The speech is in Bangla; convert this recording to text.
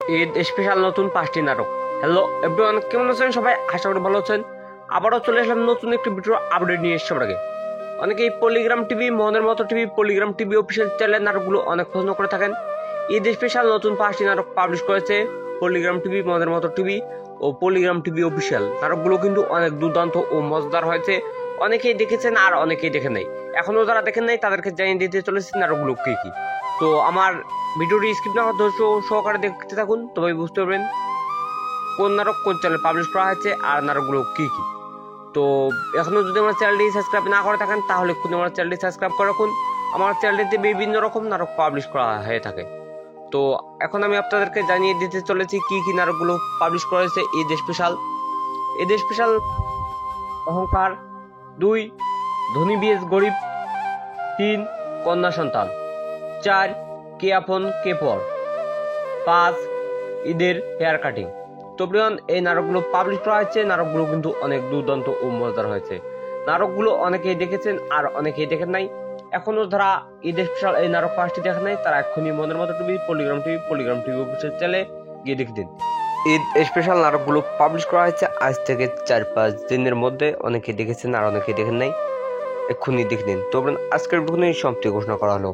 ঈদ স্পেশাল নতুন 5টি নাটক। হ্যালো এভরিওয়ান, কেমন আছেন সবাই? আশা করি ভালো আছেন। আবারও চলে আসলাম নতুন একটি ভিডিও আপডেট নিয়ে সবার আগে। অনেকেই পলিগ্রাম টিভি, মনের মতো টিভি, পলিগ্রাম টিভি অফিসিয়াল চ্যানেলের নাটকগুলো অনেক পছন্দ করে থাকেন। ঈদ স্পেশাল নতুন 5টি নাটক পাবলিশ করেছে পলিগ্রাম টিভি, মনের মতো টিভি ও পলিগ্রাম টিভি অফিসিয়াল। নাটকগুলো কিন্তু অনেক দুর্দান্ত ও মজাদার হয়েছে। অনেকেই দেখেছেন আর অনেকেই দেখেন নাই। এখনো যারা দেখেন নাই তাদেরকে জানিয়ে দিতে চলেছি নাটকগুলো কি কি। তো আমার ভিডিওটি স্কিপ না করে ধৈর্য সহকারে দেখতে থাকুন, তবে বুঝতে পারবেন কোন নাটক কোন চ্যানেলে পাবলিশ করা হয়েছে আর নাটকগুলো কি কি। তো এখনো যদি আমার চ্যানেলটি সাবস্ক্রাইব না করে থাকেন তাহলে এক্ষুনি আমার চ্যানেলটি সাবস্ক্রাইব করে রাখুন। আমার চ্যানেলটিতে বিভিন্ন রকম নাটক পাবলিশ করা হয়ে থাকে। তো এখন আমি আপনাদেরকে জানিয়ে দিতে চলেছি কি কি নাটকগুলো পাবলিশ করা হয়েছে ঈদ স্পেশাল। ঈদ স্পেশাল: অহংকার, 2 ধনী বিএস গরিব, 3 কন্যা সন্তান, 4 কে আপন কে পর, 5 ঈদের হেয়ার কাটিং। তো প্রিয়ন, এই নাটকগুলো পাবলিশ করা হয়েছে। নাটকগুলো কিন্তু অনেক দুর্দান্ত ও মজাদার হয়েছে। নাটকগুলো অনেকেই দেখেছেন আর অনেকেই দেখেন নাই। এখনো যারা ঈদ স্পেশাল এই নাটক 5টি দেখেন নাই তারা এক্ষুনি মনের মতো টিভি, পলিগ্রাম টিভি অফিসিয়াল চ্যানেলে গিয়ে দেখে দিন। ঈদ স্পেশাল নাটকগুলো পাবলিশ করা হয়েছে আজ থেকে 4-5 দিনের মধ্যে। অনেকেই দেখেছেন আর অনেকেই দেখেন নাই, এক্ষুনি দেখে দিন। তো আজকের ভিডিও সমাপ্তি ঘোষণা করা হলো।